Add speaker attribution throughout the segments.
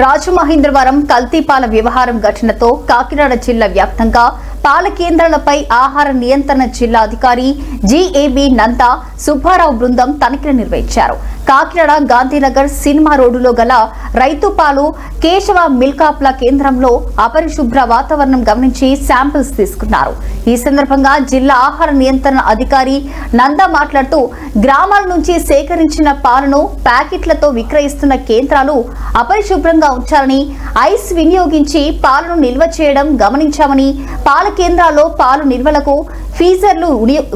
Speaker 1: రాజమహేంద్రవరం కల్తీపాల వ్యవహారం ఘటనతో కాకినాడ జిల్లా వ్యాప్తంగా పాల కేంద్రాలపై ఆహార నియంత్రణ జిల్లా అధికారి జిఏబి నందా సుబ్బారావు బృందం తనిఖీలు నిర్వహించారు. కాకినాడ గాంధీనగర్ సినిమా రోడ్డులో గల రైతు పాలు కేశవ మిల్కాప్ల కేంద్రంలో అపరిశుభ్ర వాతావరణం గమనించి శాంపిల్స్ తీసుకున్నారు. ఈ సందర్భంగా జిల్లా ఆహార నియంత్రణ అధికారి నందా మాట్లాడుతూ గ్రామాల నుంచి సేకరించిన పాలను ప్యాకెట్లతో విక్రయిస్తున్న కేంద్రాలు అపరిశుభ్రంగా ఉంచాలని, ఐస్ వినియోగించి పాలను నిల్వ చేయడం గమనించామని, పాల కేంద్రాల్లో పాలు నిల్వలకు ఫ్రీజర్లు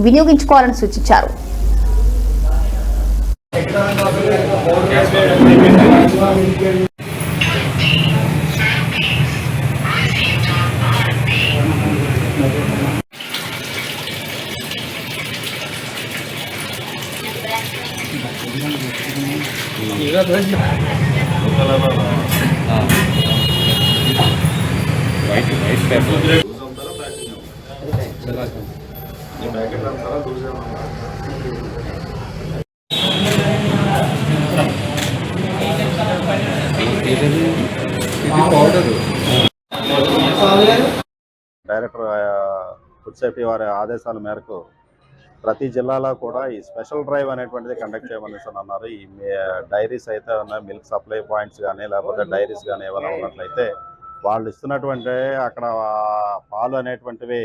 Speaker 1: వినియోగించుకోవాలని సూచించారు.
Speaker 2: డైరెక్టర్ ఫుడ్ సేఫ్టీ వారి ఆదేశాల మేరకు ప్రతి జిల్లాలో కూడా ఈ స్పెషల్ డ్రైవ్ అనేటువంటిది కండక్ట్ చేయమని అన్నారు. ఈ డైరీస్ అయితే ఉన్నాయి, మిల్క్ సప్లై పాయింట్స్ కానీ లేకపోతే డైరీస్ కానీ ఏమైనా ఉన్నట్లయితే వాళ్ళు ఇస్తున్నటువంటి అక్కడ పాలు అనేటువంటివి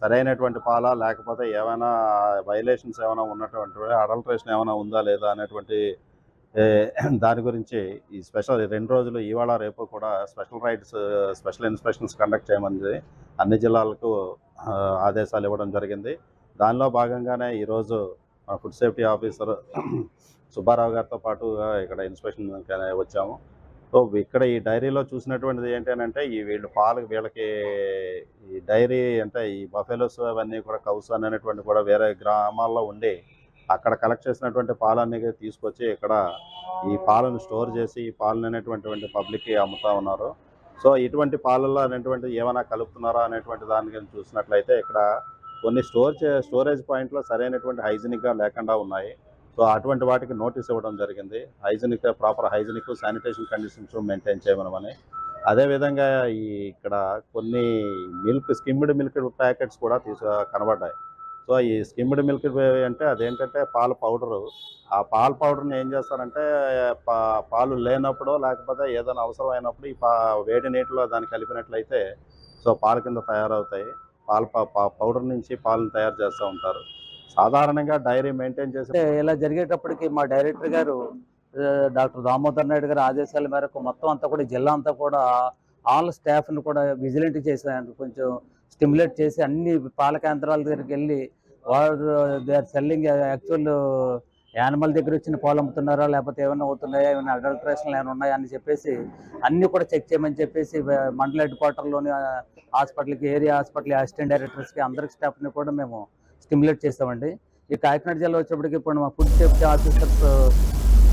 Speaker 2: సరైనటువంటి పాలా లేకపోతే ఏమైనా వైలేషన్స్ ఏమైనా ఉన్నటువంటి అడల్ట్రేషన్ ఏమైనా ఉందా లేదా అనేటువంటి దాని గురించి ఈ స్పెషల్ 2 రోజులు ఇవాళ రేపు కూడా స్పెషల్ ఇన్స్పెక్షన్స్ కండక్ట్ చేయమని అన్ని జిల్లాలకు ఆదేశాలు ఇవ్వడం జరిగింది. దానిలో భాగంగానే ఈరోజు ఫుడ్ సేఫ్టీ ఆఫీసర్ సుబ్బారావు గారితో పాటు ఇక్కడ ఇన్స్పెక్షన్ వచ్చాము. సో ఇక్కడ ఈ డైరీలో చూసినటువంటిది ఏంటంటే వీళ్ళకి ఈ డైరీ అంటే ఈ బఫెలోస్ అవన్నీ కూడా కౌస్ అనేటువంటి కూడా వేరే గ్రామాల్లో ఉండి అక్కడ కలెక్ట్ చేసినటువంటి పాలన్నీ తీసుకొచ్చి ఇక్కడ ఈ పాలను స్టోర్ చేసి ఈ పాలను అనేటువంటి పబ్లిక్కి అమ్ముతా ఉన్నారు. సో ఇటువంటి పాలల్లో అనేటువంటి ఏమైనా కలుపుతున్నారా అనేటువంటి దాన్ని చూసినట్లయితే ఇక్కడ కొన్ని స్టోరేజ్ పాయింట్లో సరైనటువంటి హైజీనిక్గా లేకుండా ఉన్నాయి. సో అటువంటి వాటికి నోటీస్ ఇవ్వడం జరిగింది. Proper hygienic sanitation conditions maintain చేయమని. అదేవిధంగా ఇక్కడ కొన్ని స్కిమ్డ్ మిల్క్ ప్యాకెట్స్ కూడా కనబడ్డాయి. సో ఈ స్కిమ్డ్ మిల్క్ అంటే అదేంటంటే పాల పౌడరు. ఆ పాల పౌడర్ని ఏం చేస్తారంటే పాలు లేనప్పుడు లేకపోతే ఏదైనా అవసరమైనప్పుడు ఈ వేడి నీటిలో దాన్ని కలిపినట్లయితే సో పాల కింద తయారవుతాయి. పౌడర్ నుంచి పాలను తయారు చేస్తూ ఉంటారు. సాధారణంగా డైరీ మెయింటైన్ చేసే
Speaker 3: ఇలా జరిగేటప్పటికి మా డైరెక్టర్ గారు డాక్టర్ దామోదర్ నాయుడు గారి ఆదేశాల మేరకు మొత్తం అంతా కూడా జిల్లా అంతా కూడా ఆల్ స్టాఫ్ను కూడా విజిలెంట్ చేశారు. కొంచెం స్టిమ్యులేట్ చేసి అన్ని పాల కేంద్రాల దగ్గరికి వెళ్ళి they are selling actual animal దగ్గర వచ్చిన పాలు అమ్ముతున్నారా లేకపోతే ఏమైనా అవుతున్నాయా, ఏమైనా అడల్ట్రేషన్లు ఏమైనా ఉన్నాయా అని చెప్పేసి అన్నీ కూడా చెక్ చేయమని చెప్పేసి మండల హెడ్ క్వార్టర్లోని హాస్పిటల్కి, ఏరియా హాస్పిటల్ అసిస్టెంట్ డైరెక్టర్స్కి అందరికి స్టాఫ్ని కూడా మేము స్టిమ్యులేట్ చేస్తామండి. ఈ కాకినాడ జిల్లా వచ్చేప్పటికి ఇప్పుడు మా ఫుడ్ సేఫ్టీ ఆఫీసర్స్